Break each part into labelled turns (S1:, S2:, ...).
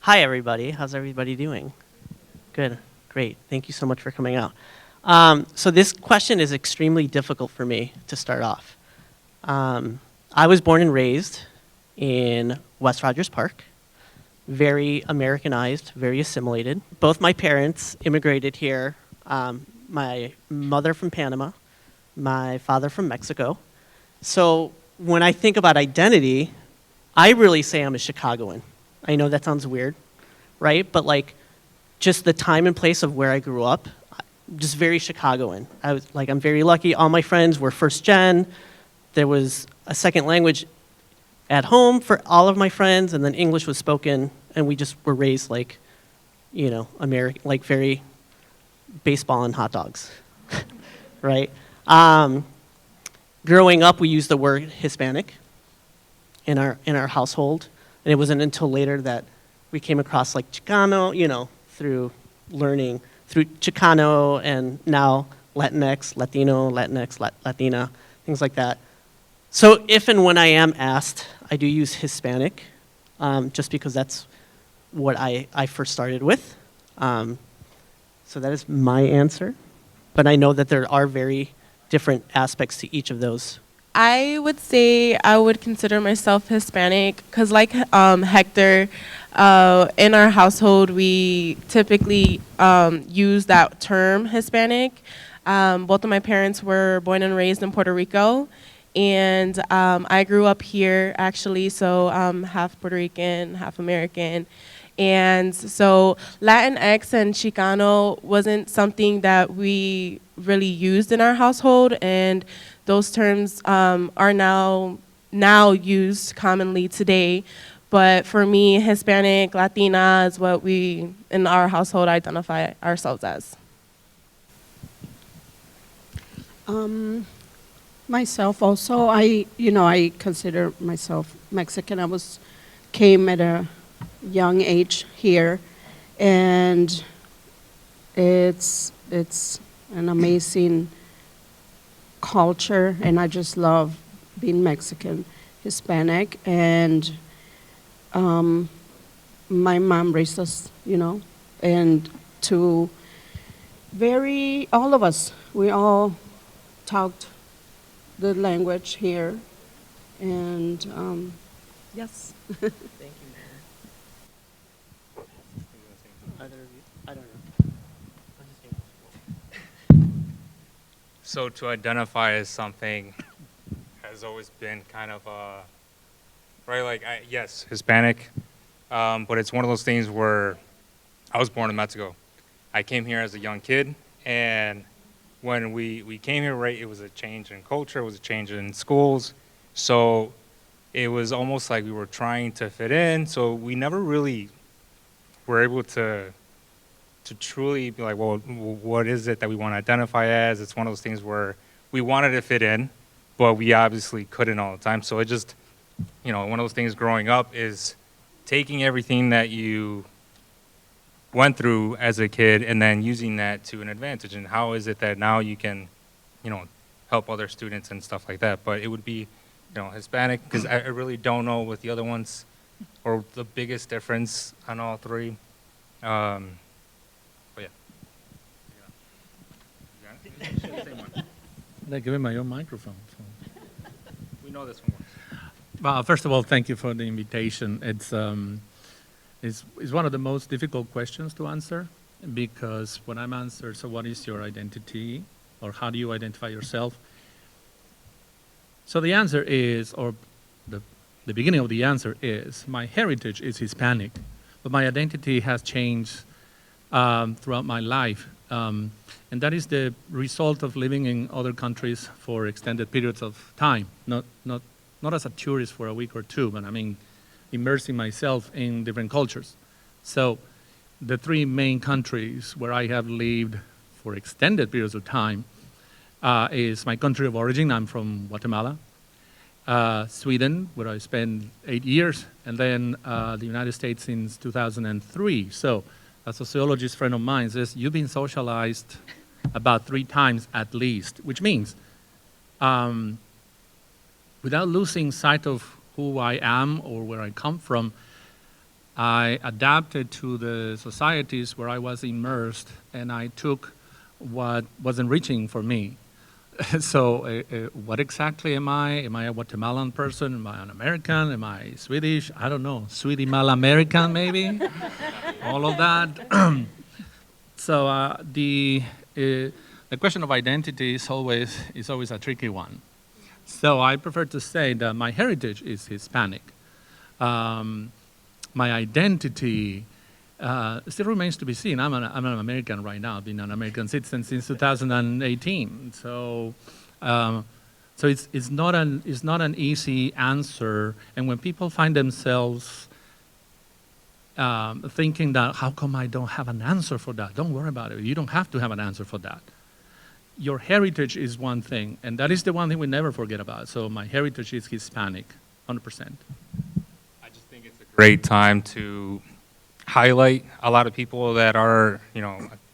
S1: Hi, everybody. How's everybody doing? Good. Great. Thank you so much for coming out. So this question is extremely difficult for me to start off. I was born and raised in West Rogers Park, very Americanized, very assimilated. Both my parents immigrated here, my mother from Panama, my father from Mexico. So when I think about identity, I really say I'm a Chicagoan. I know that sounds weird, right? But like, just the time and place of where I grew up, just very Chicagoan. I'm very lucky. All my friends were first gen. There was a second language at home for all of my friends, and then English was spoken, and we just were raised like, American, like very baseball and hot dogs, right? Growing up, we used the word Hispanic in our household, and it wasn't until later that we came across like Chicano, through learning through Chicano and now Latinx, Latino, Latinx, Latina, things like that. So if and when I am asked, I do use Hispanic, just because that's what I first started with. So that is my answer. But I know that there are very different aspects to each of those.
S2: I would say I would consider myself Hispanic because, like Hector, in our household we typically use that term Hispanic. Both of my parents were born and raised in Puerto Rico, and I grew up here actually, so half Puerto Rican, half American. And so Latinx and Chicano wasn't something that we really used in our household, and those terms are now used commonly today. But for me, Hispanic, Latina is what we in our household identify ourselves as.
S3: Myself also, I consider myself Mexican. Came at a young age here, and it's an amazing culture, and I just love being Mexican, Hispanic, and my mom raised us, and all of us, we all talked the language here, and yes.
S1: Thank you, Mayor. Either of you? I don't know.
S4: So to identify as something has always been kind of right, like yes, Hispanic, but it's one of those things where I was born in Mexico. I came here as a young kid, and when we came here, right, it was a change in culture, it was a change in schools, so it was almost like we were trying to fit in, so we never really were able to truly be like, well, what is it that we want to identify as? It's one of those things where we wanted to fit in, but we obviously couldn't all the time. So it just, one of those things growing up is taking everything that you went through as a kid and then using that to an advantage. And how is it that now you can, help other students and stuff like that? But it would be, Hispanic, because I really don't know what the other ones or the biggest difference on all three. But yeah.
S5: They give me my own microphone. So.
S4: We know this one works.
S5: Well, first of all, thank you for the invitation. It's one of the most difficult questions to answer, because when I'm answered, so what is your identity, or how do you identify yourself? So the answer is, or the beginning of the answer is, my heritage is Hispanic, but my identity has changed throughout my life. And that is the result of living in other countries for extended periods of time, not as a tourist for a week or two, but I mean immersing myself in different cultures. So the three main countries where I have lived for extended periods of time is my country of origin. I'm from Guatemala, Sweden, where I spent 8 years, and then the United States since 2003. So a sociologist friend of mine says, you've been socialized about 3 times at least, which means without losing sight of who I am or where I come from, I adapted to the societies where I was immersed, and I took what was enriching for me. So what exactly am I? Am I a Guatemalan person? Am I an American? Am I Swedish? I don't know. Swedish Mal-American, maybe? All of that. So the question of identity is always a tricky one. So I prefer to say that my heritage is Hispanic. My identity still remains to be seen. I'm an American right now. I've been an American citizen since 2018. So it's not an easy answer. And when people find themselves thinking that, how come I don't have an answer for that? Don't worry about it. You don't have to have an answer for that. Your heritage is one thing, and that is the one thing we never forget about. So my heritage is Hispanic, 100%.
S4: I just think it's a great time to highlight a lot of people that are,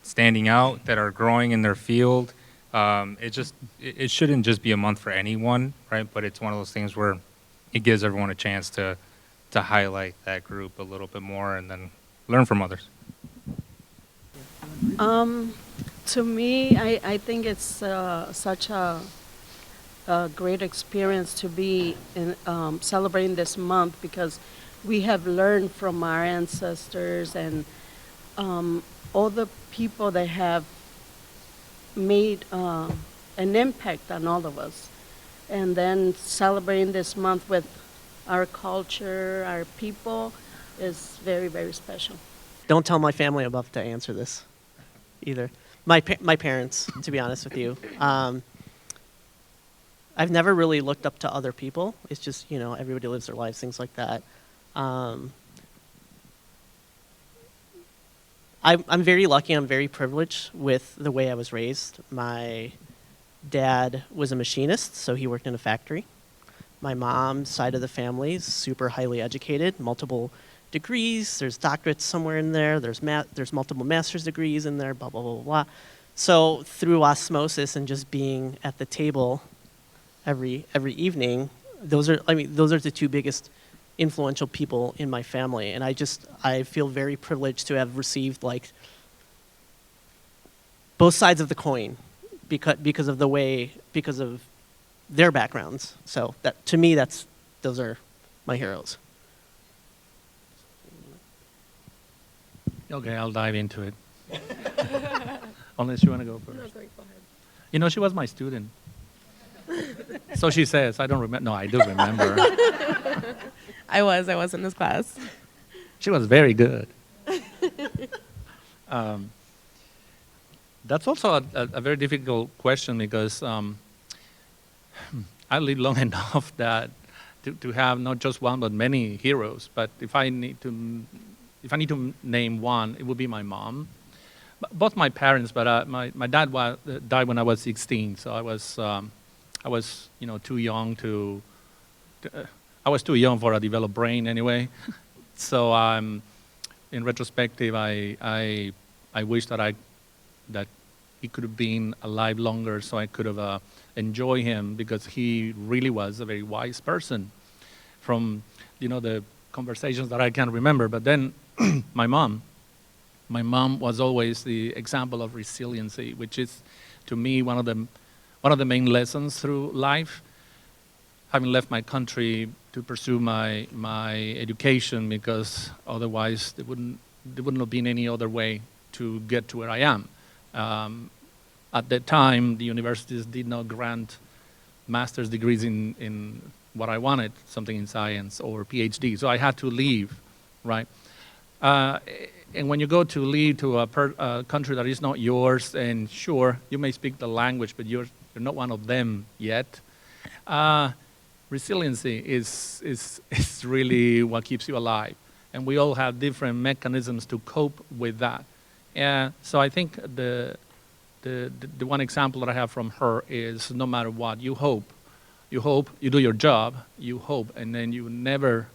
S4: standing out, that are growing in their field. It shouldn't just be a month for anyone, right? But it's one of those things where it gives everyone a chance to highlight that group a little bit more and then learn from others.
S3: To me, I think it's such a great experience to be celebrating this month, because we have learned from our ancestors and all the people that have made an impact on all of us. And then celebrating this month with our culture, our people, is very, very special.
S1: Don't tell my family I'm about to answer this either. My parents, to be honest with you. I've never really looked up to other people. It's just, everybody lives their lives, things like that. I'm very lucky. I'm very privileged with the way I was raised. My dad was a machinist, so he worked in a factory. My mom's side of the family is super highly educated, multiple degrees. There's doctorates somewhere in there. There's multiple master's degrees in there, blah, blah, blah, blah. So through osmosis and just being at the table every evening, those are the two biggest influential people in my family. And I feel very privileged to have received both sides of the coin because of their backgrounds. So that, to me, those are my heroes.
S5: Okay, I'll dive into it. Unless you want to go first.
S2: No, go ahead.
S5: She was my student. So she says, I don't remember. No, I do remember.
S2: I was in this class.
S5: She was very good. That's also a very difficult question, because I lived long enough that to have not just one but many heroes. But if I need to name one, it would be my mom. Both my parents, but my dad died when I was 16, so I was too young I was too young for a developed brain anyway. So in retrospective, I wish that he could have been alive longer, so I could have enjoyed him, because he really was a very wise person. From the conversations that I can remember. But then my mom was always the example of resiliency, which is, to me, one of the main lessons through life. Having left my country to pursue my education, because otherwise there wouldn't have been any other way to get to where I am. At that time, the universities did not grant master's degrees in what I wanted, something in science or Ph.D. So I had to leave, right? And when you go to leave to a country that is not yours, and sure, you may speak the language, but you're not one of them yet. Resiliency is really what keeps you alive. And we all have different mechanisms to cope with that. So I think the one example that I have from her is, no matter what, you hope, you do your job, you hope, and then you never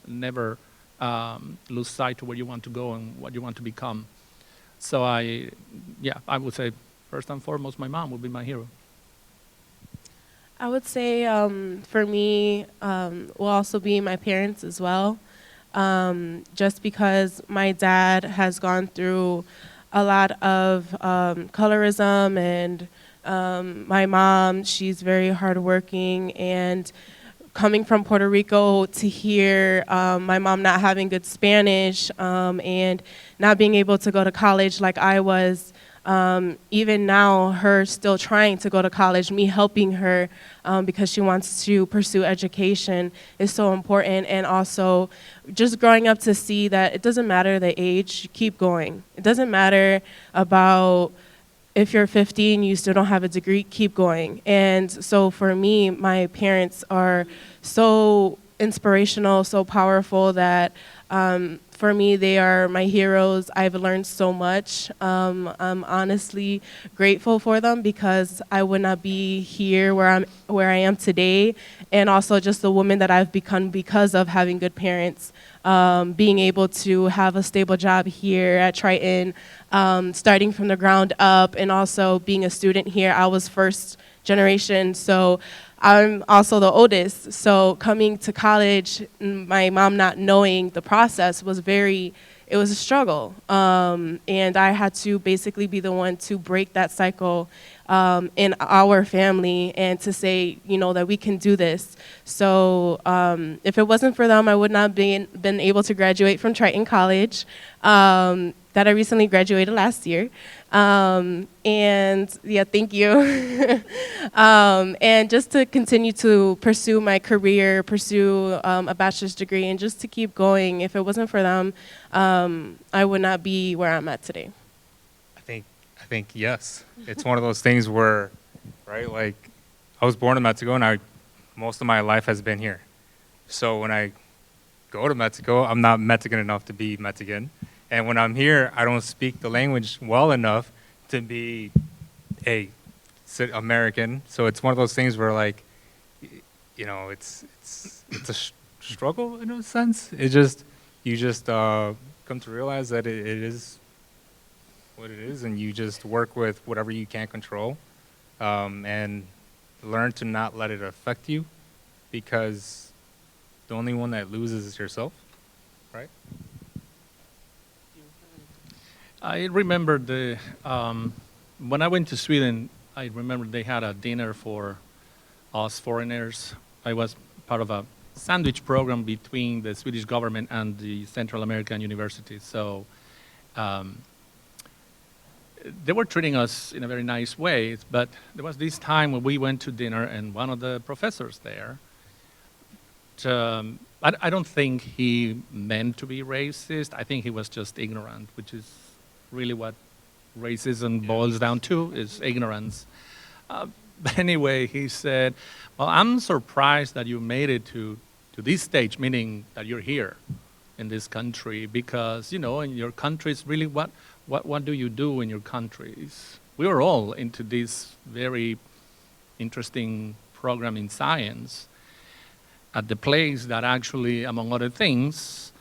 S5: lose sight to where you want to go and what you want to become. So I would say, first and foremost, my mom would be my hero.
S2: I would say for me, will also be my parents as well. just because my dad has gone through a lot of colorism, and my mom, she's very hardworking, and coming from Puerto Rico to here, my mom not having good Spanish, and not being able to go to college like I was. Even now, her still trying to go to college, me helping her because she wants to pursue education is so important. And also just growing up to see that it doesn't matter the age, keep going. It doesn't matter about if you're 15, you still don't have a degree, keep going. And so for me, my parents are so inspirational, so powerful that for me, they are my heroes. I've learned so much. I'm honestly grateful for them because I would not be here where I am today, and also just the woman that I've become because of having good parents. Being able to have a stable job here at Triton, starting from the ground up, and also being a student here. I was first generation, so I'm also the oldest. So coming to college, my mom not knowing the process was it was a struggle. And I had to basically be the one to break that cycle in our family and to say, that we can do this. So if it wasn't for them, I would not been able to graduate from Triton College, that I recently graduated last year. And yeah, thank you. And just to continue to pursue my career, pursue a bachelor's degree, and just to keep going. If it wasn't for them, I would not be where I'm at today.
S4: I think yes. It's one of those things where, right, like I was born in Mexico and most of my life has been here. So when I go to Mexico, I'm not Mexican enough to be Mexican. And when I'm here, I don't speak the language well enough to be a American. So it's one of those things where, like, it's a struggle in a sense. You just come to realize that it is what it is, and you just work with whatever you can't control, and learn to not let it affect you, because the only one that loses is yourself, right?
S5: I remember when I went to Sweden, I remember they had a dinner for us foreigners. I was part of a sandwich program between the Swedish government and the Central American universities. So they were treating us in a very nice way, but there was this time when we went to dinner, and one of the professors there, I don't think he meant to be racist. I think he was just ignorant, which is really what racism boils down to, is ignorance. But anyway, he said, well, I'm surprised that you made it to this stage, meaning that you're here in this country, because, in your countries, really, what do you do in your countries? We were all into this very interesting program in science at the place that actually, among other things,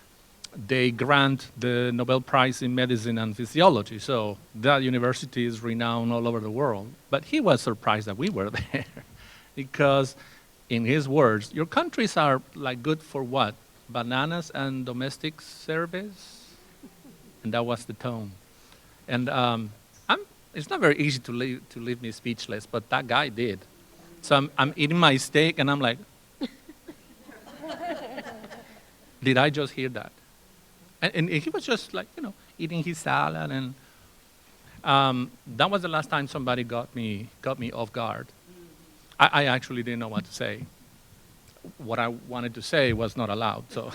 S5: they grant the Nobel Prize in Medicine and Physiology. So that university is renowned all over the world. But he was surprised that we were there because, in his words, your countries are like good for what? Bananas and domestic service? And that was the tone. And it's not very easy to leave me speechless, but that guy did. So I'm eating my steak, and I'm like, did I just hear that? And he was just like, eating his salad, and that was the last time somebody got me off guard. I actually didn't know what to say. What I wanted to say was not allowed, so.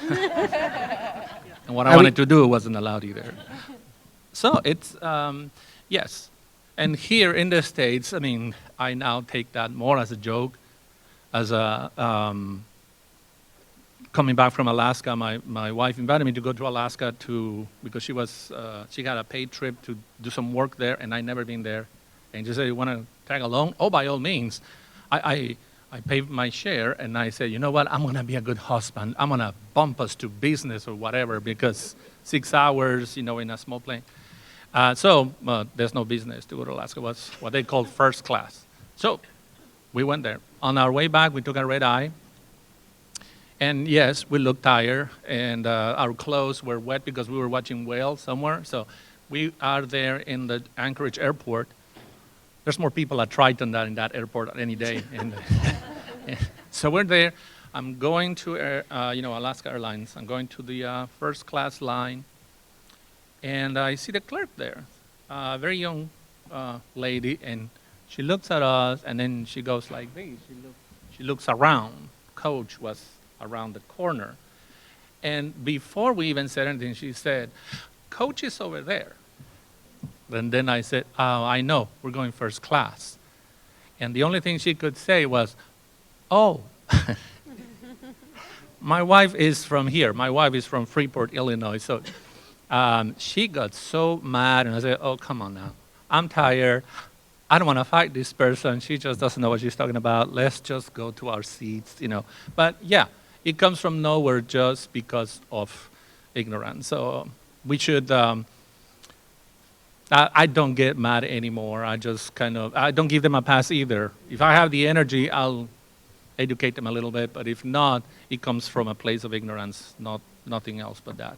S5: And what I wanted to do wasn't allowed either. So it's, yes. And here in the States, I now take that more as a joke, as a, coming back from Alaska, my wife invited me to go to Alaska because she got a paid trip to do some work there, and I'd never been there. And she said, you want to tag along? Oh, by all means. I paid my share, and I said, you know what? I'm going to be a good husband. I'm going to bump us to business or whatever, because 6 hours, in a small plane. So there's no business to go to Alaska. It was what they call first class. So we went there. On our way back, we took a red eye. And yes, we looked tired, and our clothes were wet because we were watching whales somewhere. So we are there in the Anchorage airport. There's more people at Triton than in that airport any day. And so we're there. I'm going to Alaska Airlines. I'm going to the first class line, and I see the clerk there, a very young lady, and she looks at us, and then she goes like this. She looks around. Coach was around the corner. And before we even said anything, she said, Coach is over there. And then I said, oh, I know, we're going first class. And the only thing she could say was, oh, my wife is from here. My wife is from Freeport, Illinois. So she got so mad, and I said, oh, come on now. I'm tired. I don't want to fight this person. She just doesn't know what she's talking about. Let's just go to our seats, But yeah, it comes from nowhere just because of ignorance. So we should, I don't get mad anymore. I just I don't give them a pass either. If I have the energy, I'll educate them a little bit. But if not, it comes from a place of ignorance, nothing else but that.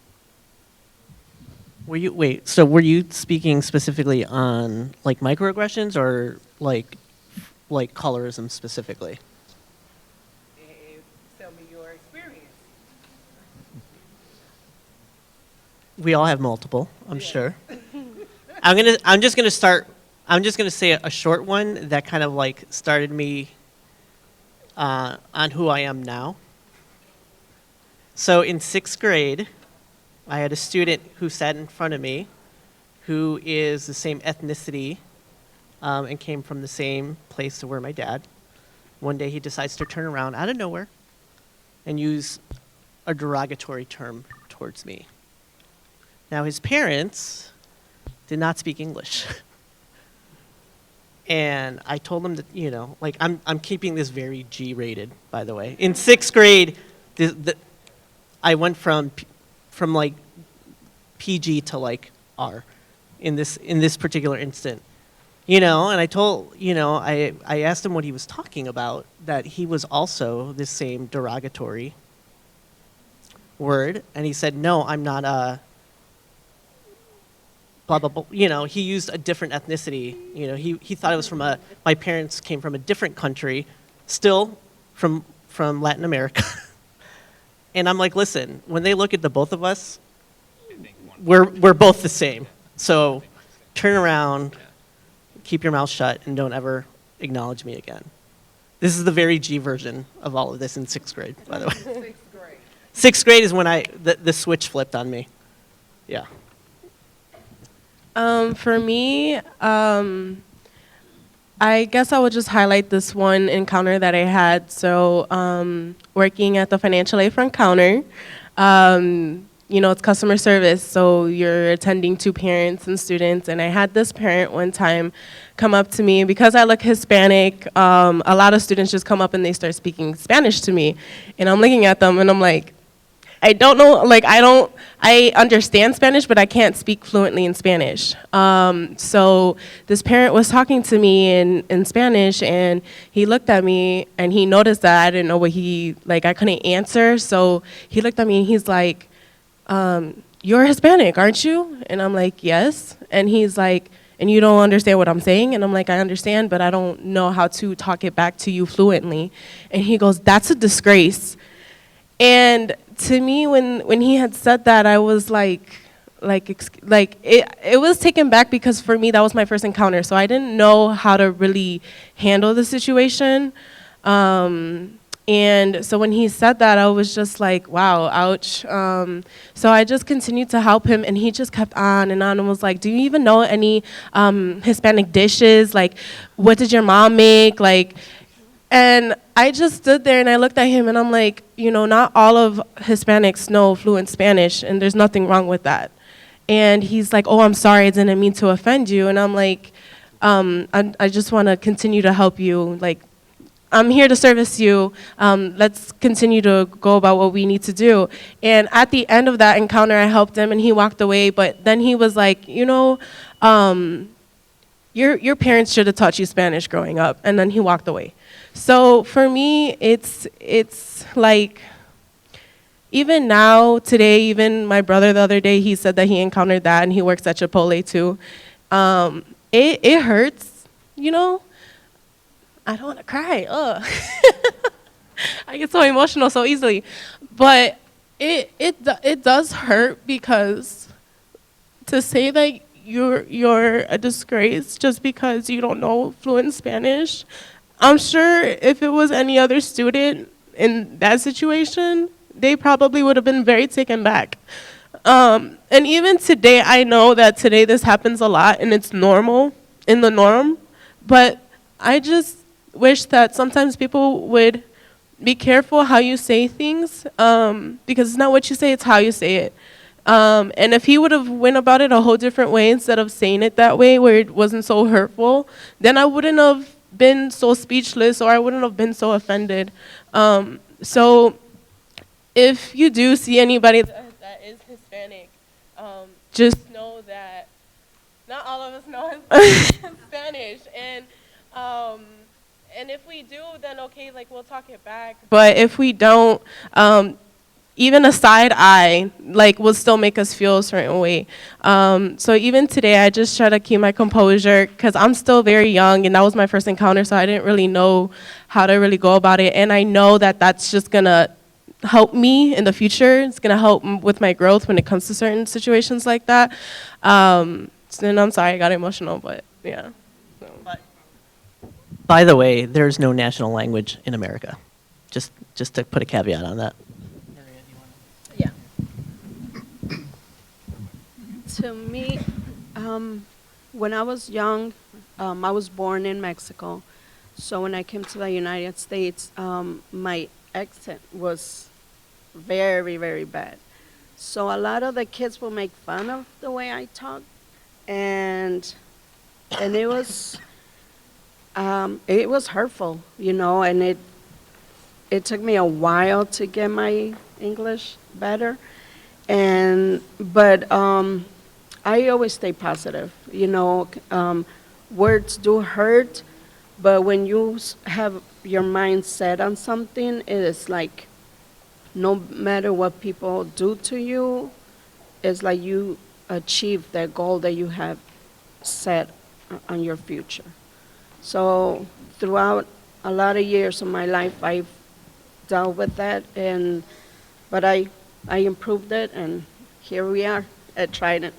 S1: So were you speaking specifically on like microaggressions or like colorism specifically?
S6: Tell me your experience.
S1: We all have multiple, I'm sure. I'm just gonna say a short one that kind of like started me on who I am now. So in 6th grade, I had a student who sat in front of me who is the same ethnicity and came from the same place to where my dad. One day he decides to turn around out of nowhere and use a derogatory term towards me. Now his parents did not speak English. And I told him that, I'm keeping this very G-rated, by the way. In 6th grade, I went from like PG to like R in this particular instant. And I told, I asked him what he was talking about, that he was also the same derogatory word. And he said, no, I'm not blah, blah, blah. He used a different ethnicity. He thought it was my parents came from a different country, still from Latin America. And I'm like, listen, when they look at the both of us, we're both the same. So turn around, keep your mouth shut, and don't ever acknowledge me again. This is the very G version of all of this in 6th grade, by the way.
S6: 6th grade.
S1: 6th grade is when the switch flipped on me. Yeah.
S2: For me, I guess I would just highlight this one encounter that I had. So working at the financial aid front counter, it's customer service, so you're attending to parents and students. And I had this parent one time come up to me. Because I look Hispanic, a lot of students just come up and they start speaking Spanish to me. And I'm looking at them and I'm like, I don't know, I understand Spanish, but I can't speak fluently in Spanish. So this parent was talking to me in Spanish, and he looked at me, and he noticed that I didn't know what I couldn't answer. So he looked at me, and he's like, you're Hispanic, aren't you? And I'm like, yes. And he's like, and you don't understand what I'm saying? And I'm like, I understand, but I don't know how to talk it back to you fluently. And he goes, that's a disgrace. And to me, when he had said that, I was it was taken back, because for me, that was my first encounter. So I didn't know how to really handle the situation. And so when he said that, I was just like, wow, ouch. So I just continued to help him, and he just kept on and was like, do you even know any Hispanic dishes? Like, what did your mom make? And I just stood there and I looked at him and I'm like, not all of Hispanics know fluent Spanish, and there's nothing wrong with that. And he's like, oh, I'm sorry, I didn't mean to offend you. And I'm like, I just want to continue to help you. I'm here to service you. Let's continue to go about what we need to do. And at the end of that encounter, I helped him and he walked away. But then he was like, your parents should have taught you Spanish growing up. And then he walked away. So for me, it's like, even now, today, even my brother the other day, he said that he encountered that, and he works at Chipotle too. It hurts, you know. I don't want to cry. Ugh. I get so emotional so easily, but it does hurt, because to say that you're a disgrace just because you don't know fluent Spanish, I'm sure if it was any other student in that situation, they probably would have been very taken back. And even today, I know that today this happens a lot and it's normal, in the norm, but I just wish that sometimes people would be careful how you say things, because it's not what you say, it's how you say it. And if he would have went about it a whole different way instead of saying it that way where it wasn't so hurtful, then I wouldn't have been so speechless, or I wouldn't have been so offended. So if you do see anybody that is Hispanic, just know that not all of us know Spanish, and if we do, then okay, like we'll talk it back. But if we don't, even a side eye, like, will still make us feel a certain way. So even today, I just try to keep my composure, because I'm still very young, and that was my first encounter, so I didn't really know how to really go about it. And I know that that's just gonna help me in the future. It's gonna help with my growth when it comes to certain situations like that. And I'm sorry, I got emotional, but yeah. So.
S1: By the way, there's no national language in America. Just to put a caveat on that.
S3: Yeah. To me, when I was young, I was born in Mexico. So when I came to the United States, my accent was very, very bad. So a lot of the kids will make fun of the way I talk, and it was hurtful, you know, and it took me a while to get my English better, but I always stay positive, you know. Words do hurt, but when you have your mind set on something, it is like, no matter what people do to you, it's like you achieve that goal that you have set on your future. So throughout a lot of years of my life, I've dealt with that, but I improved it, and here we are at Triton.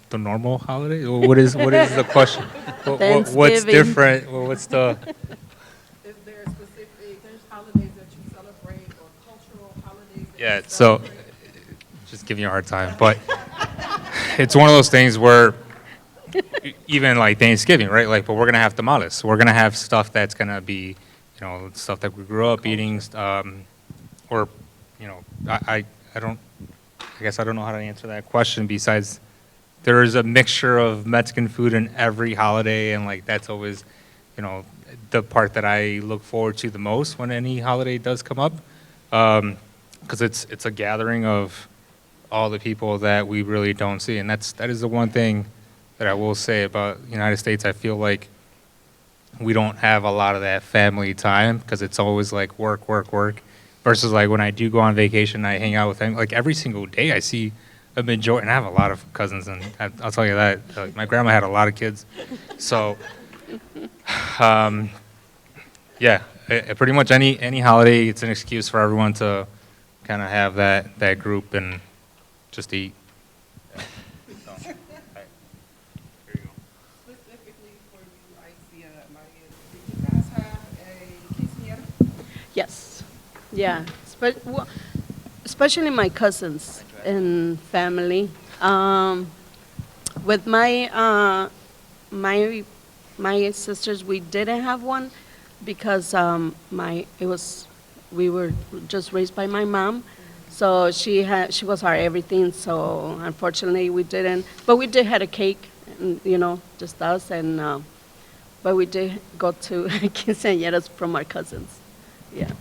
S4: The normal holiday? What is the question? What's
S3: Thanksgiving.
S4: different? What's the?
S6: Is there specific holidays that you celebrate, or cultural holidays that
S4: Yeah.
S6: you
S4: So,
S6: celebrate?
S4: just giving you a hard time, but it's one of those things where even like Thanksgiving, right? Like, but we're gonna have tamales. We're gonna have stuff that's gonna be, you know, stuff that we grew up eating, or, you know, I guess I don't know how to answer that question. Besides, there is a mixture of Mexican food in every holiday, and like that's always, you know, the part that I look forward to the most when any holiday does come up, because it's a gathering of all the people that we really don't see, and that is the one thing that I will say about the United States. I feel like we don't have a lot of that family time, because it's always like work, work, work, versus like when I do go on vacation, I hang out with them. Like every single day I see a majority, and I have a lot of cousins, and I'll tell you that, like, my grandma had a lot of kids. So, yeah, pretty much any holiday, it's an excuse for everyone to kind of have that group and just eat. Yeah. So, here you go.
S6: Specifically for you, Axia, did you guys have a quinceañera?
S3: Yes, yeah, especially my cousins and family. With my sisters, we didn't have one, because we were just raised by my mom, so she was our everything. So unfortunately, we didn't. But we did had a cake, and, you know, just us, and but we did go to quinceañeras from our cousins. Yeah.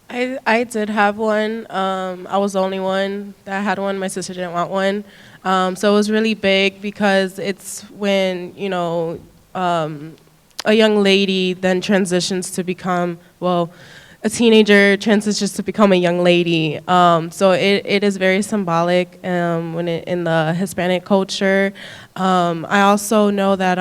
S2: I did have one. I was the only one that had one. My sister didn't want one. So it was really big, because it's when, you know, a young lady then transitions to become, well, a teenager transitions to become a young lady. So it is very symbolic in the Hispanic culture. I also know that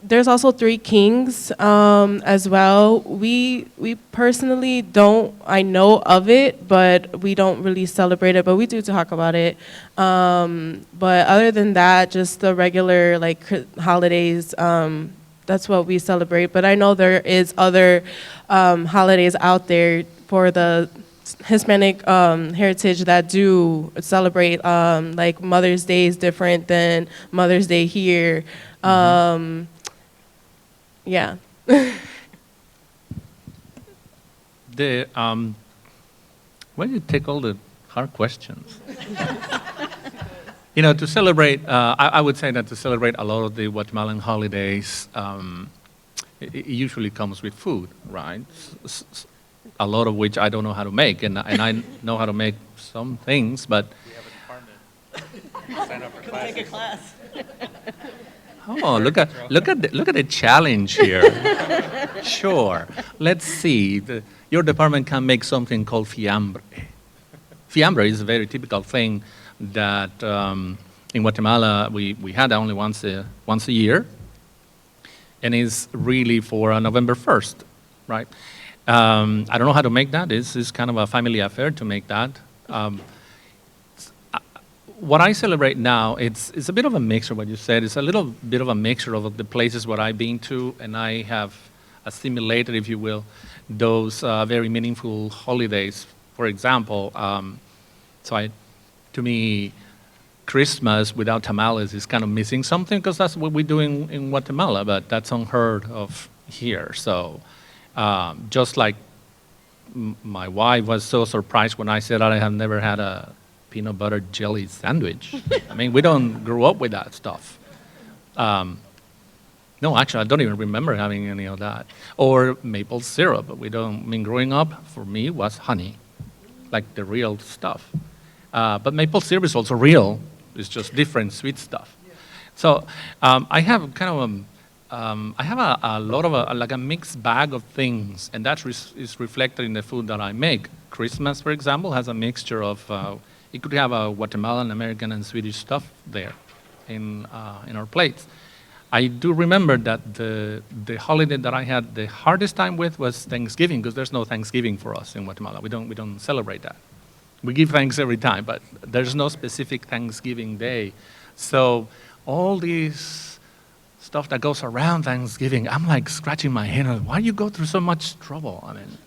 S2: there's also three kings as well. We personally don't, I know of it, but we don't really celebrate it, but we do talk about it. But other than that, just the regular like holidays, that's what we celebrate. But I know there is other holidays out there for the Hispanic heritage that do celebrate, like Mother's Day is different than Mother's Day here. Yeah.
S5: The why do you take all the hard questions? To celebrate, I would say that to celebrate a lot of the Guatemalan holidays, it usually comes with food, right? A lot of which I don't know how to make, and I know how to make some things, but.
S4: We have a department. Sign up for classes.
S1: Take a class.
S5: Oh, look at the challenge here. Sure. Let's see. Your department can make something called fiambre. Fiambre is a very typical thing that in Guatemala we had only once a year, and is really for November 1st, right? I don't know how to make that. It's kind of a family affair to make that. What I celebrate now, it's a bit of a mixture, what you said. It's a little bit of a mixture of the places where I've been to, and I have assimilated, if you will, those very meaningful holidays. For example, to me, Christmas without tamales is kind of missing something, because that's what we do in Guatemala, but that's unheard of here. So just like my wife was so surprised when I said I have never had a peanut butter jelly sandwich. I mean, we don't grow up with that stuff. No, actually, I don't even remember having any of that. Or maple syrup. Growing up, for me, was honey, like the real stuff. But maple syrup is also real. It's just different sweet stuff. So I have kind of I have a lot of like a mixed bag of things, and that is reflected in the food that I make. Christmas, for example, has a mixture of it could have a Guatemalan, American, and Swedish stuff there in our plates. I do remember that the holiday that I had the hardest time with was Thanksgiving, because there's no Thanksgiving for us in Guatemala. We don't celebrate that. We give thanks every time, but there's no specific Thanksgiving day. So all these stuff that goes around Thanksgiving, I'm like scratching my head. Why do you go through so much trouble? I mean,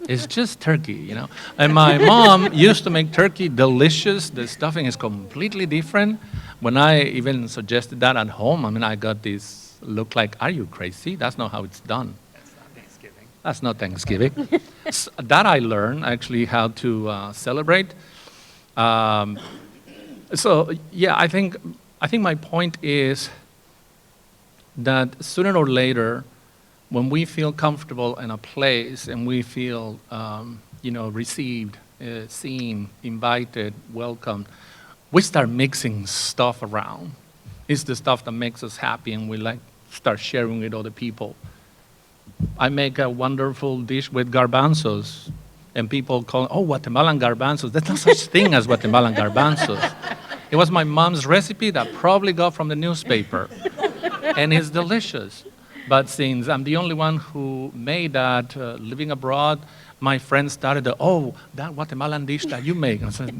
S5: it's just turkey, And my mom used to make turkey delicious. The stuffing is completely different. When I even suggested that at home, I got this look like, are you crazy? That's not how it's done.
S4: That's not Thanksgiving.
S5: That's not Thanksgiving. That I learned actually how to celebrate. So yeah, I think my point is that sooner or later, when we feel comfortable in a place and we feel, received, seen, invited, welcomed, we start mixing stuff around. It's the stuff that makes us happy, and we start sharing with other people. I make a wonderful dish with garbanzos, and people call, Guatemalan garbanzos. There's no such thing as Guatemalan garbanzos. It was my mom's recipe that probably got from the newspaper, and it's delicious. But since I'm the only one who made that living abroad, my friends started that Guatemalan dish that you make. I said,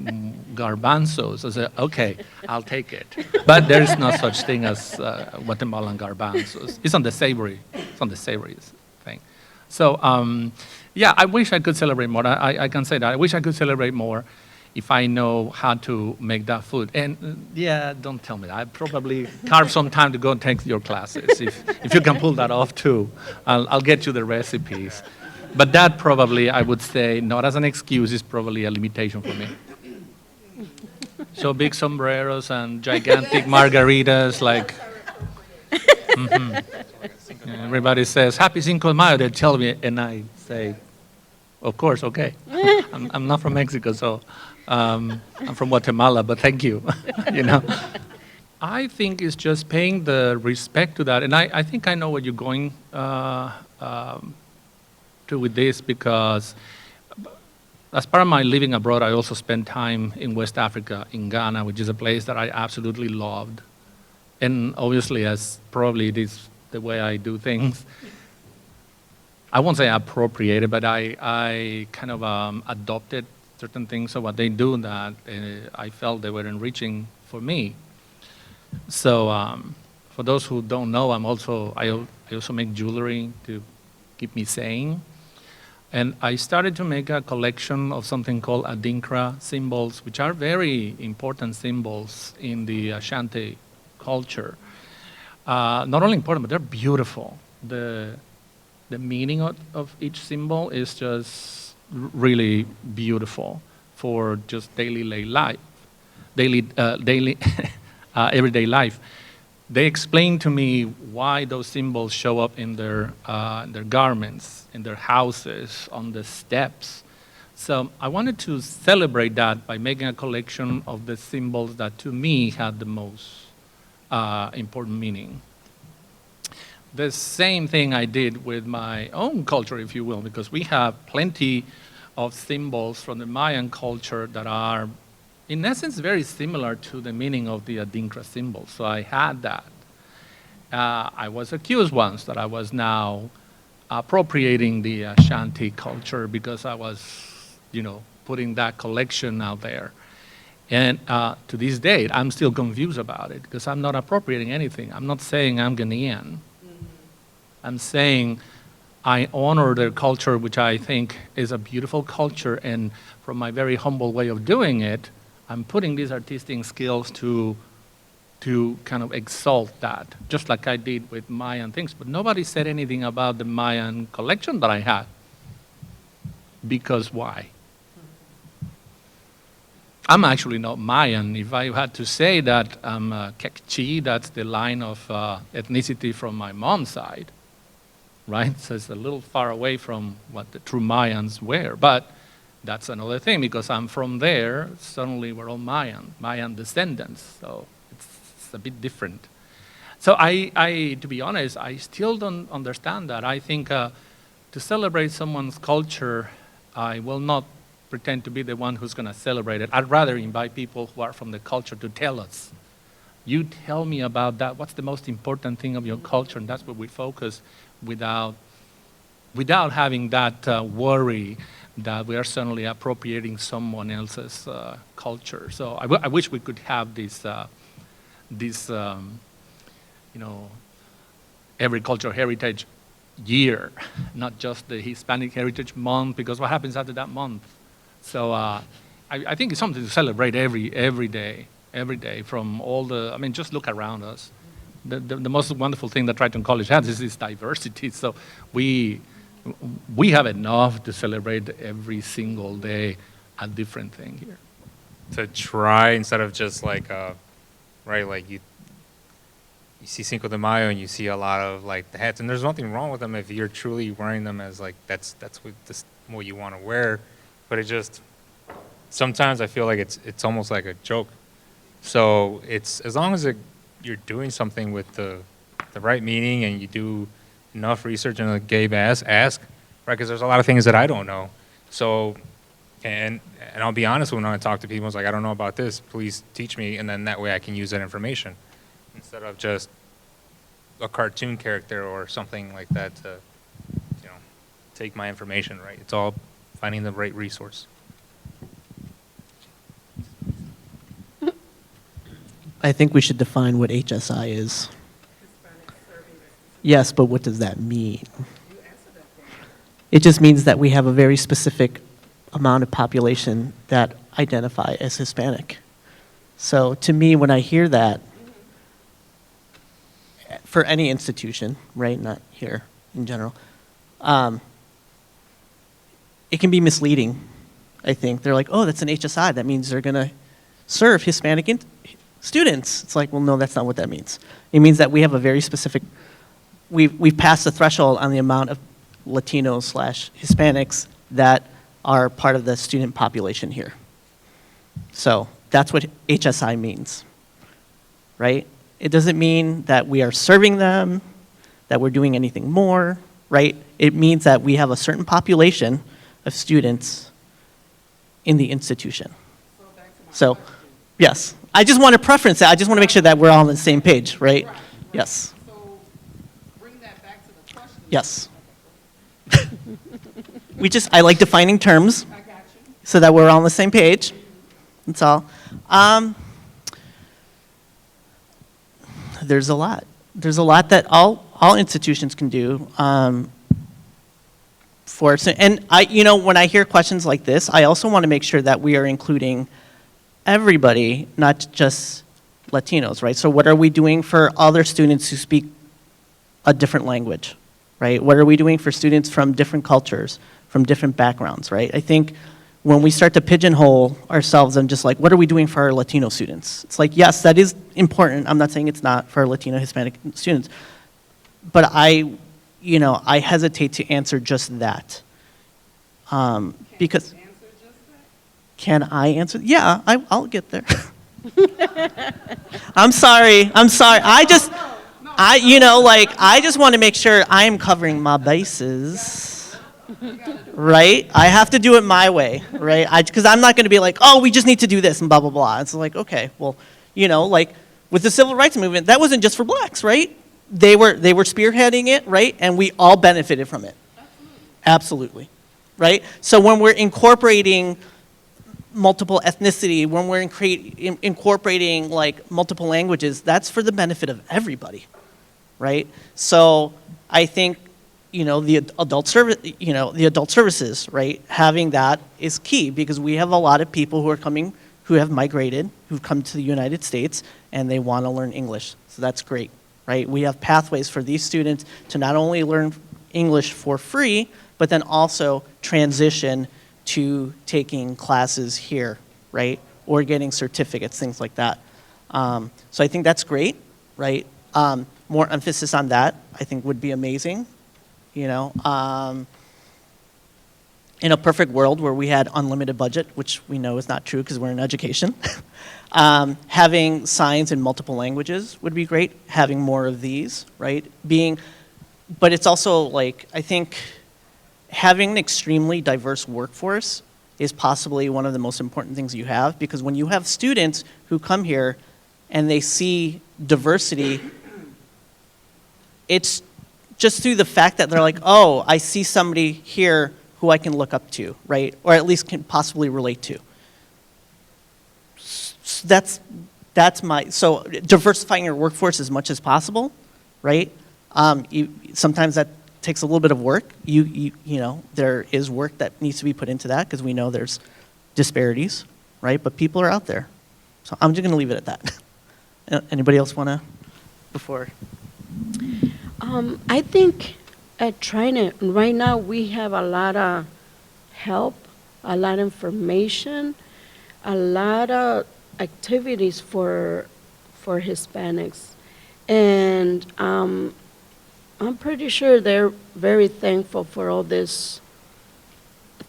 S5: garbanzos. I said, okay, I'll take it. But there is no such thing as Guatemalan garbanzos. It's on the savory thing. So, yeah, I wish I could celebrate more. I can say that. I wish I could celebrate more if I know how to make that food. And yeah, don't tell me that. I probably carve some time to go and take your classes. If you can pull that off too, I'll get you the recipes. But that probably, I would say, not as an excuse, is probably a limitation for me. So big sombreros and gigantic margaritas, like, everybody says, Happy Cinco de Mayo, they tell me, and I say, of course, okay. I'm not from Mexico, so I'm from Guatemala, but thank you, I think it's just paying the respect to that, and I think I know where you're going with this because as part of my living abroad, I also spent time in West Africa, in Ghana, which is a place that I absolutely loved. And obviously, as probably it is the way I do things, I won't say appropriated, but I kind of adopted certain things of what they do that I felt they were enriching for me. So for those who don't know, I also make jewelry to keep me sane. And I started to make a collection of something called Adinkra symbols, which are very important symbols in the Ashanti culture. Not only important, but they're beautiful. The meaning of each symbol is just really beautiful for just daily life, everyday life. They explain to me why those symbols show up in their garments, in their houses, on the steps. So I wanted to celebrate that by making a collection of the symbols that to me had the most important meaning. The same thing I did with my own culture, if you will, because we have plenty of symbols from the Mayan culture that are, in essence, very similar to the meaning of the Adinkra symbol. So I had that. I was accused once that I was now appropriating the Ashanti culture because I was, putting that collection out there. And to this date, I'm still confused about it because I'm not appropriating anything. I'm not saying I'm Ghanaian. I'm saying I honor their culture, which I think is a beautiful culture, and from my very humble way of doing it, I'm putting these artistic skills to kind of exalt that, just like I did with Mayan things. But nobody said anything about the Mayan collection that I had. Because why? I'm actually not Mayan. If I had to say that I'm Kekchi, that's the line of ethnicity from my mom's side, right? So it's a little far away from what the true Mayans were. But that's another thing, because I'm from there, suddenly we're all Mayan descendants. So it's a bit different. So to be honest, I still don't understand that. I think to celebrate someone's culture, I will not pretend to be the one who's going to celebrate it. I'd rather invite people who are from the culture to tell us. You tell me about that. What's the most important thing of your culture? And that's where we focus without having that worry that we are suddenly appropriating someone else's culture. So I wish we could have this every cultural heritage year, not just the Hispanic Heritage Month, because what happens after that month? So I think it's something to celebrate every day from all the, just look around us. The most wonderful thing that Triton College has is this diversity. So we have enough to celebrate every single day a different thing here.
S4: To try, instead of just like, you see Cinco de Mayo and you see a lot of like the hats, and there's nothing wrong with them if you're truly wearing them as like that's what you want to wear, but it just sometimes I feel like it's almost like a joke. So it's as long as you're doing something with the right meaning and you do enough research and like Gabe ask, right? Because there's a lot of things that I don't know. So and I'll be honest when I talk to people, it's like, I don't know about this, please teach me, and then that way I can use that information instead of just a cartoon character or something like that to, take my information, right? It's all finding the right resource.
S1: I think we should define what HSI is. Yes, but what does that mean? It just means that we have a very specific amount of population that identify as Hispanic. So to me, when I hear that, for any institution, right, not here in general, it can be misleading, I think. They're like, oh, that's an HSI. That means they're going to serve Hispanic students. It's like, well, no, that's not what that means. It means that we have a very specific, we've passed the threshold on the amount of Latinos/Hispanics that are part of the student population here. So that's what HSI means, right? It doesn't mean that we are serving them, that we're doing anything more. right? It means that we have a certain population of students in the institution. So, yes, I just want to preference that. I just want to make sure that we're all on the same page, right? Yes,
S6: So bring that back to the question.
S1: yes. I like defining terms
S6: I got you.
S1: so that we're all on the same page. That's all. There's a lot. There's a lot that all institutions can do for us. And when I hear questions like this, I also want to make sure that we are including everybody, not just Latinos, right? So what are we doing for other students who speak a different language, right? What are we doing for students from different cultures, from different backgrounds, right? I think when we start to pigeonhole ourselves and just like, what are we doing for our Latino students? It's like, yes, that is important. I'm not saying it's not for our Latino, Hispanic students. But I hesitate to answer just that. Because, can I answer? Yeah, I'll get there. I'm sorry. I just want to make sure I'm covering my bases. Right? I have to do it my way, right? Because I'm not going to be like, oh, we just need to do this and blah, blah, blah. It's like, okay, well, like with the civil rights movement, that wasn't just for blacks, right? They were spearheading it, right? And we all benefited from it. Absolutely. Right? So when we're incorporating multiple ethnicity, when we're incorporating like multiple languages, that's for the benefit of everybody, right? So I think the adult services, right? Having that is key because we have a lot of people who have migrated, who've come to the United States, and they want to learn English. So that's great, right? We have pathways for these students to not only learn English for free, but then also transition to taking classes here, right? Or getting certificates, things like that. So I think that's great, right? More emphasis on that, I think, would be amazing. In a perfect world where we had unlimited budget, which we know is not true because we're in education, having signs in multiple languages would be great. Having more of these, right? But it's also like, I think having an extremely diverse workforce is possibly one of the most important things you have, because when you have students who come here and they see diversity, it's just through the fact that they're like, oh, I see somebody here who I can look up to, right? Or at least can possibly relate to. That's so diversifying your workforce as much as possible, right? Sometimes that takes a little bit of work. There is work that needs to be put into that because we know there's disparities, right? But people are out there. So I'm just gonna leave it at that. Anybody else wanna, before?
S3: I think at Triton, right now, we have a lot of help, a lot of information, a lot of activities for Hispanics. And I'm pretty sure they're very thankful for all these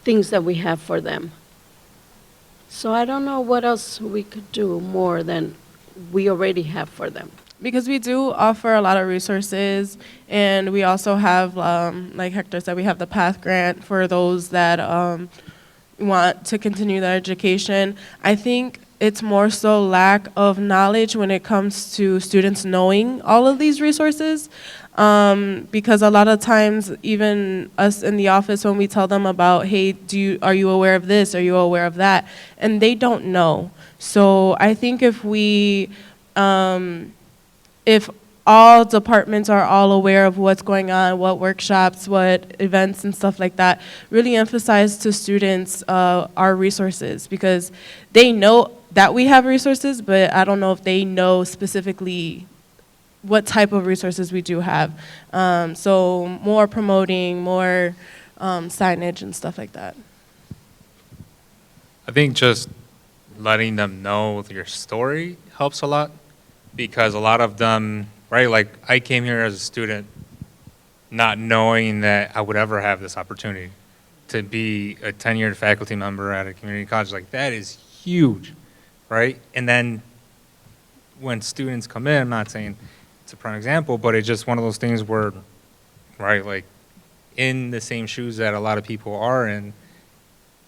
S3: things that we have for them. So I don't know what else we could do more than we already have for them.
S2: Because we do offer a lot of resources, and we also have, like Hector said, we have the PATH grant for those that want to continue their education. I think it's more so lack of knowledge when it comes to students knowing all of these resources, because a lot of times, even us in the office, when we tell them about, hey, are you aware of this? Are you aware of that? And they don't know. So I think if all departments are all aware of what's going on, what workshops, what events and stuff like that, really emphasize to students our resources, because they know that we have resources, but I don't know if they know specifically what type of resources we do have. So more promoting, more signage and stuff like that.
S4: I think just letting them know your story helps a lot, because a lot of them, right, like I came here as a student not knowing that I would ever have this opportunity to be a tenured faculty member at a community college. Like, that is huge, right? And then when students come in, I'm not saying it's a prime example, but it's just one of those things where, right, like in the same shoes that a lot of people are in,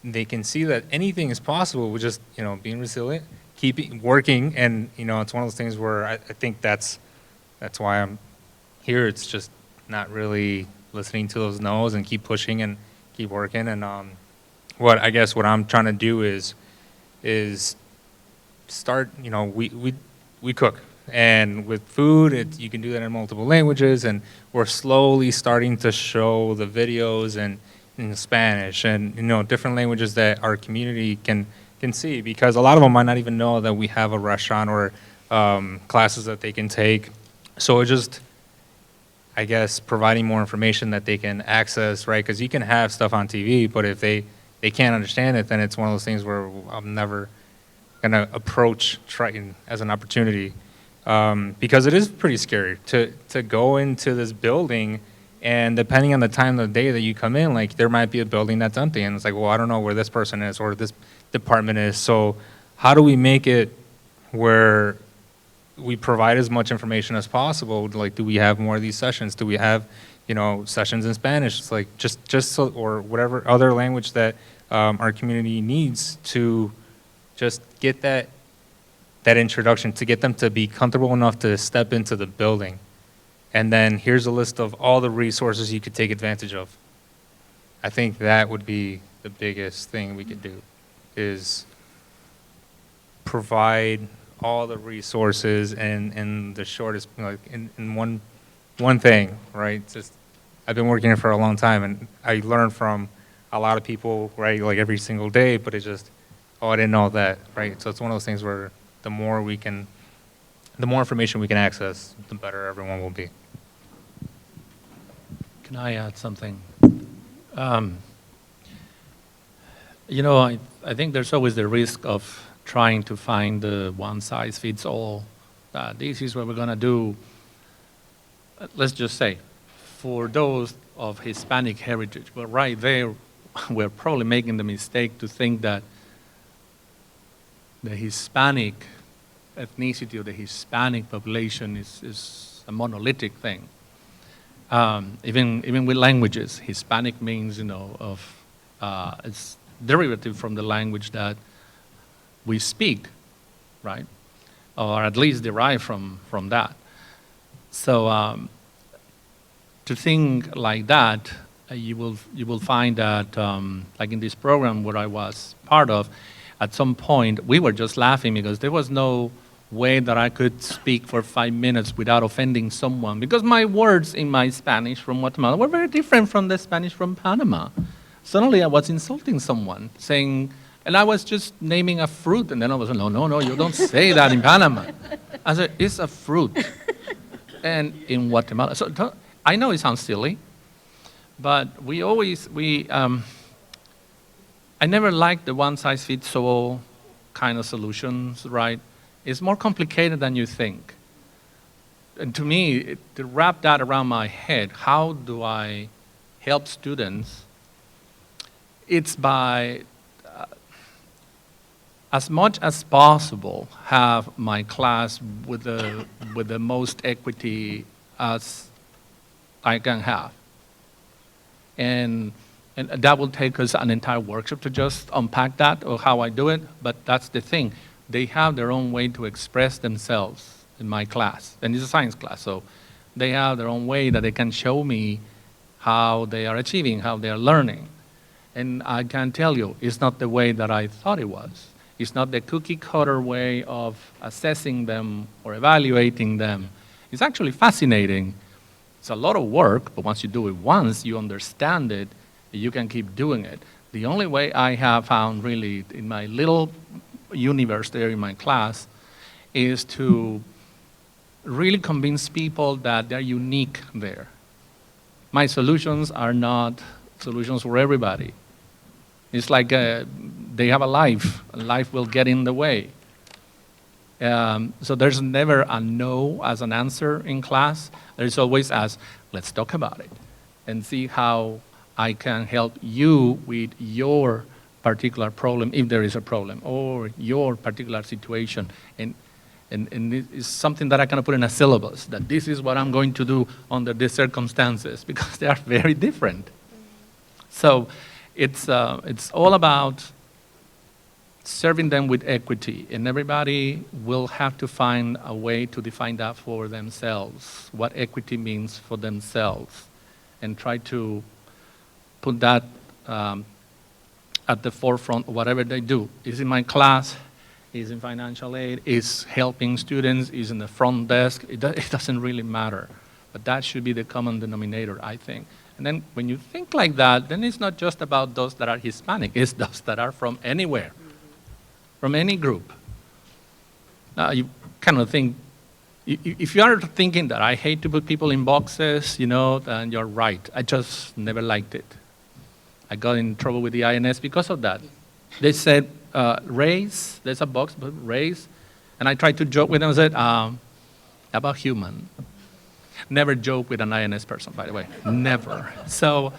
S4: they can see that anything is possible with just, being resilient, keeping working. And, it's one of those things where I think that's why I'm here. It's just not really listening to those no's and keep pushing and keep working. And what I'm trying to do is start, we cook. And with food, you can do that in multiple languages, and we're slowly starting to show the videos and in Spanish and different languages that our community can see, because a lot of them might not even know that we have a restaurant or classes that they can take. So it's just, I guess, providing more information that they can access, right? Because you can have stuff on TV, but if they can't understand it, then it's one of those things where I'm never gonna approach Triton as an opportunity. Because it is pretty scary to go into this building, and depending on the time of the day that you come in, like there might be a building that's empty, and it's like, well, I don't know where this person is or this department is. So how do we make it where we provide as much information as possible? Like, do we have more of these sessions? Do we have, sessions in Spanish? It's like just so, or whatever other language that our community needs to just get that introduction, to get them to be comfortable enough to step into the building. And then here's a list of all the resources you could take advantage of. I think that would be the biggest thing we could do, is provide all the resources in the shortest, in one thing, right? Just, I've been working here for a long time, and I learn from a lot of people, right, like every single day, but it's just, I didn't know that, right? So it's one of those things where the more information we can access, the better everyone will be.
S5: Can I add something? I think there's always the risk of trying to find the one-size-fits-all. This is what we're going to do. Let's just say, for those of Hispanic heritage, but right there, we're probably making the mistake to think that the Hispanic ethnicity or the Hispanic population is a monolithic thing. Even with languages, Hispanic means, it's derivative from the language that we speak, right? Or at least derived from that. So to think like that, you will find that, like in this program where I was part of, at some point, we were just laughing because there was no way that I could speak for 5 minutes without offending someone, because my words in my Spanish from Guatemala were very different from the Spanish from Panama. Suddenly I was insulting someone, saying, and I was just naming a fruit, and then I was like, no, you don't say that in Panama. I said, it's a fruit. And in Guatemala, so I know it sounds silly, but I never liked the one-size-fits-all kind of solutions, right? It's more complicated than you think. And to me, to wrap that around my head, how do I help students? It's by, as much as possible, have my class with the most equity as I can have. And that will take us an entire workshop to just unpack that, or how I do it, but that's the thing. They have their own way to express themselves in my class, and it's a science class, so they have their own way that they can show me how they are achieving, how they are learning. And I can tell you, it's not the way that I thought it was. It's not the cookie-cutter way of assessing them or evaluating them. It's actually fascinating. It's a lot of work, but once you do it once, you understand it, you can keep doing it. The only way I have found, really, in my little universe there in my class, is to really convince people that they're unique there. My solutions are not solutions for everybody. It's like they have a life. Life will get in the way. So there's never a no as an answer in class. There's always let's talk about it and see how I can help you with your particular problem, if there is a problem, or your particular situation. And And it's something that I cannot put in a syllabus, that this is what I'm going to do under these circumstances, because they are very different. So it's all about serving them with equity, and everybody will have to find a way to define that for themselves, what equity means for themselves, and try to put that at the forefront of whatever they do. Is in my class, is in financial aid, is helping students, is in the front desk. It doesn't really matter. But that should be the common denominator, I think. And then when you think like that, then it's not just about those that are Hispanic, it's those that are from anywhere, from any group. You kind of think, if you are thinking that I hate to put people in boxes, then you're right. I just never liked it. I got in trouble with the INS because of that. They said, race, there's a box, but race. And I tried to joke with them and said, about human. Never joke with an INS person, by the way, never. So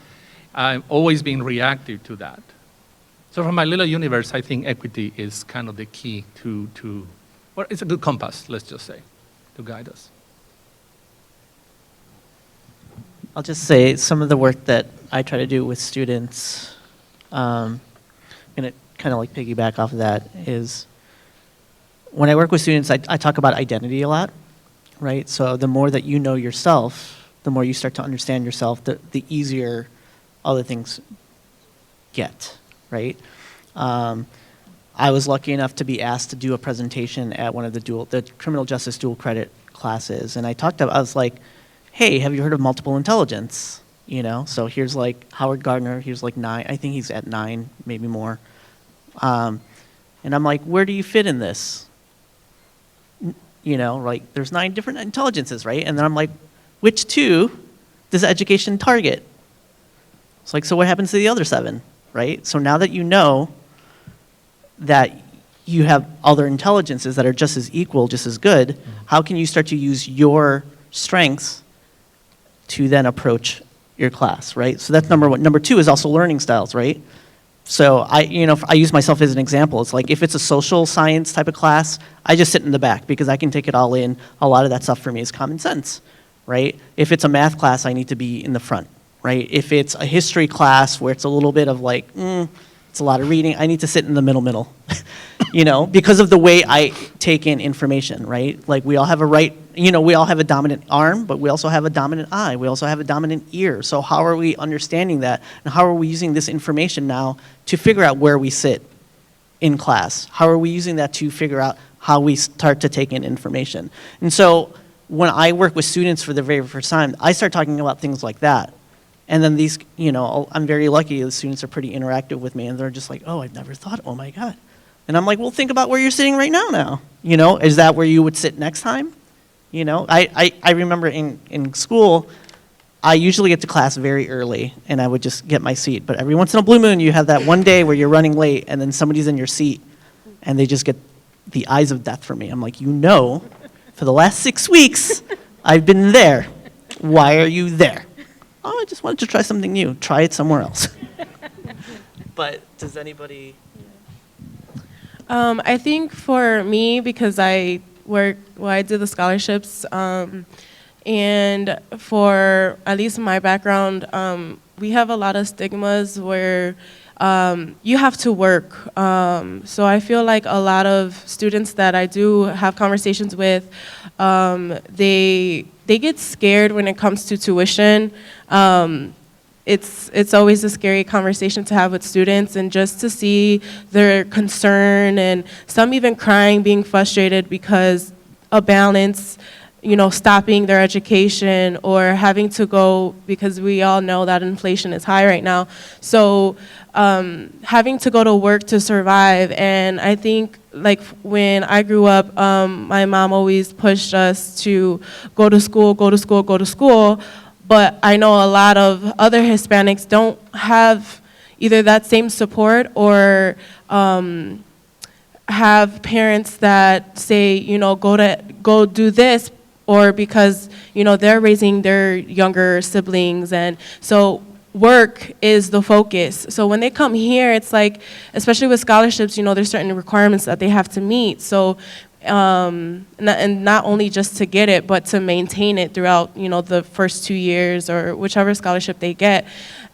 S5: I've always been reactive to that. So from my little universe, I think equity is kind of the key well, it's a good compass, let's just say, to guide us.
S1: I'll just say some of the work that I try to do with students, I'm going to kind of like piggyback off of that, is when I work with students, I talk about identity a lot, right? So the more that you know yourself, the more you start to understand yourself, the easier other things get, right? I was lucky enough to be asked to do a presentation at one of the criminal justice dual credit classes, and I was like, hey, have you heard of multiple intelligence? So here's like Howard Gardner, he was like 9, I think he's at 9, maybe more. And I'm like, where do you fit in this? Like there's 9 different intelligences, right? And then I'm like, which 2 does education target? It's like, so what happens to the other 7, right? So now that you know that you have other intelligences that are just as equal, just as good, how can you start to use your strengths to then approach your class, right? So that's number 1. Number 2 is also learning styles, right? So I use myself as an example. It's like if it's a social science type of class, I just sit in the back because I can take it all in. A lot of that stuff for me is common sense, right? If it's a math class, I need to be in the front, right? If it's a history class where it's a little bit of like, it's a lot of reading, I need to sit in the middle, because of the way I take in information, right? Like we all have we all have a dominant arm, but we also have a dominant eye. We also have a dominant ear. So how are we understanding that? And how are we using this information now to figure out where we sit in class? How are we using that to figure out how we start to take in information? And so when I work with students for the very first time, I start talking about things like that. And then these, I'm very lucky, the students are pretty interactive with me, and they're just like, oh, I've never thought, oh my God. And I'm like, well, think about where you're sitting right now. Is that where you would sit next time? I remember in school, I usually get to class very early, and I would just get my seat. But every once in a blue moon, you have that one day where you're running late, and then somebody's in your seat, and they just get the eyes of death from me. I'm like, for the last 6 weeks, I've been there. Why are you there? Oh, I just wanted to try something new. Try it somewhere else. But does anybody?
S2: I think for me, because I do the scholarships, and for at least my background, we have a lot of stigmas where you have to work. So I feel like a lot of students that I do have conversations with, they get scared when it comes to tuition. It's always a scary conversation to have with students, and just to see their concern and some even crying, being frustrated because a balance, stopping their education or having to go, because we all know that inflation is high right now. So having to go to work to survive. And I think like when I grew up, my mom always pushed us to go to school, go to school, go to school. But I know a lot of other Hispanics don't have either that same support or have parents that say, go do this, or because, they're raising their younger siblings. And so work is the focus. So when they come here, it's like, especially with scholarships, there's certain requirements that they have to meet. So and not only just to get it, but to maintain it throughout, the first 2 years or whichever scholarship they get.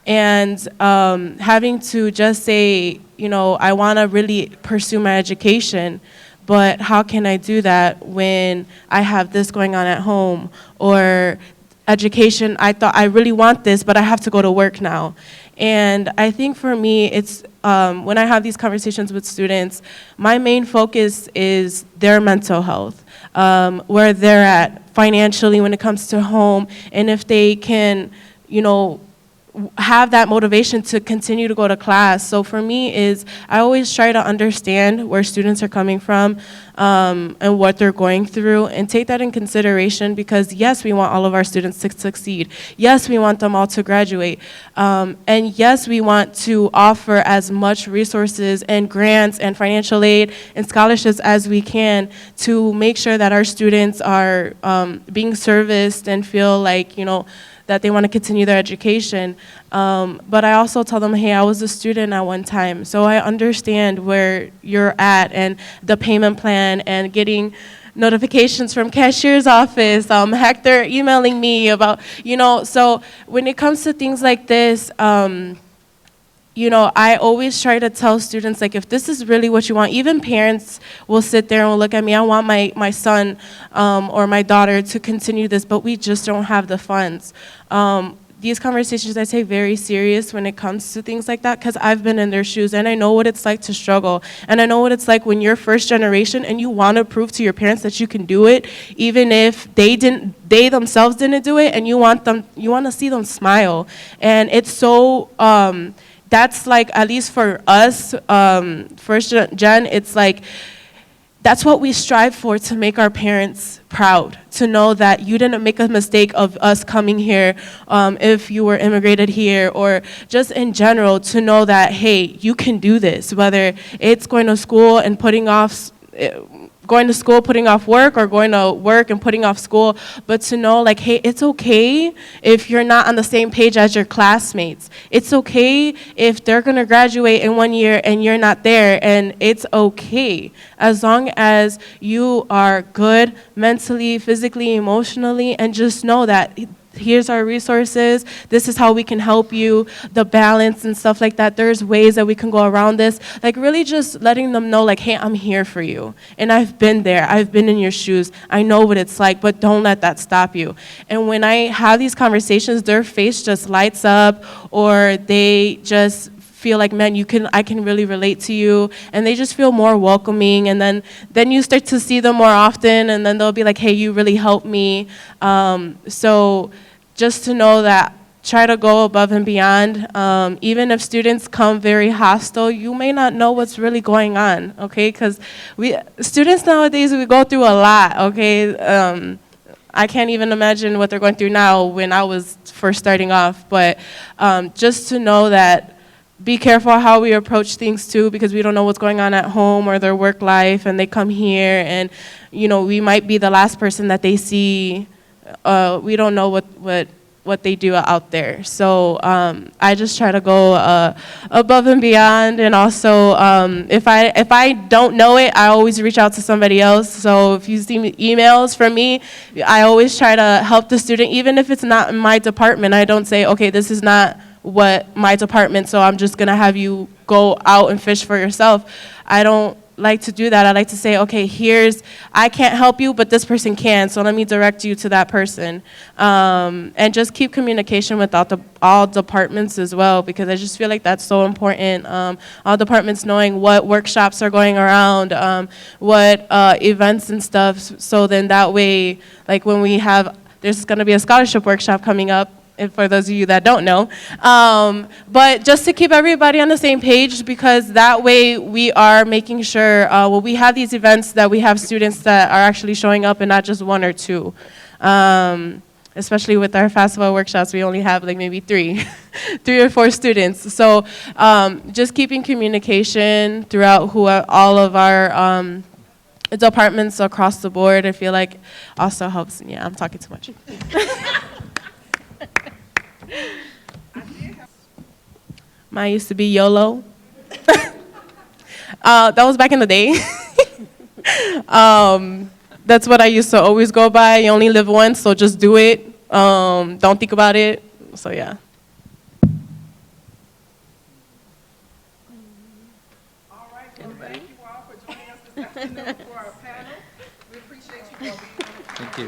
S2: And having to just say, I want to really pursue my education, but how can I do that when I have this going on at home? Or education, I thought I really want this, but I have to go to work now. And I think for me, it's when I have these conversations with students, my main focus is their mental health, where they're at financially when it comes to home, and if they can, have that motivation to continue to go to class. So for me is I always try to understand where students are coming from and what they're going through, and take that in consideration, because yes, we want all of our students to succeed. Yes, we want them all to graduate. And yes, we want to offer as much resources and grants and financial aid and scholarships as we can to make sure that our students are being serviced and feel like, that they want to continue their education. But I also tell them, hey, I was a student at one time, so I understand where you're at and the payment plan and getting notifications from cashier's office, Hector emailing me about, so when it comes to things like this, I always try to tell students, like, if this is really what you want, even parents will sit there and will look at me, I want my son or my daughter to continue this, but we just don't have the funds. These conversations I take very serious when it comes to things like that, because I've been in their shoes and I know what it's like to struggle. And I know what it's like when you're first generation and you want to prove to your parents that you can do it, even if they themselves didn't do it, and you want to see them smile. And it's so, that's like, at least for us, first gen, it's like, that's what we strive for, to make our parents proud, to know that you didn't make a mistake of us coming here, if you were immigrated here, or just in general, to know that, hey, you can do this, whether it's going to school and putting off work, or going to work and putting off school, but to know, like, hey, it's okay if you're not on the same page as your classmates. It's okay if they're going to graduate in 1 year and you're not there, and it's okay as long as you are good mentally, physically, emotionally, and just know that here's our resources, this is how we can help you, the balance and stuff like that. There's ways that we can go around this. Like, really just letting them know, like, hey, I'm here for you. And I've been there. I've been in your shoes. I know what it's like, but don't let that stop you. And when I have these conversations, their face just lights up, or they just feel like, man, I can really relate to you, and they just feel more welcoming, and then you start to see them more often, and then they'll be like, hey, you really helped me. So just to know that, try to go above and beyond. Even if students come very hostile, you may not know what's really going on, okay? Because students nowadays, we go through a lot, okay? I can't even imagine what they're going through now when I was first starting off, but just to know that, be careful how we approach things too, because we don't know what's going on at home or their work life, and they come here and, we might be the last person that they see. We don't know what they do out there. So I just try to go above and beyond, and also if I don't know it, I always reach out to somebody else. So if you see emails from me, I always try to help the student, even if it's not in my department. I don't say, okay, this is not what my department, so I'm just gonna have you go out and fish for yourself. I don't like to do that. I like to say, okay, I can't help you, but this person can, so let me direct you to that person. And just keep communication with all departments as well, because I just feel like that's so important. All departments knowing what workshops are going around, what events and stuff, so then that way, like when there's gonna be a scholarship workshop coming up, and for those of you that don't know. But just to keep everybody on the same page, because that way we are making sure, we have these events, that we have students that are actually showing up and not just one or two. Especially with our FAFSA workshops, we only have like maybe three or four students. So just keeping communication throughout all of our departments across the board, I feel like also helps. Yeah, I'm talking too much. Mine used to be YOLO. That was back in the day. That's what I used to always go by. You only live once, so just do it. Don't think about it. So yeah.
S6: All right, well, thank you all for joining us this afternoon for our panel. We appreciate you all being on.
S5: Thank you.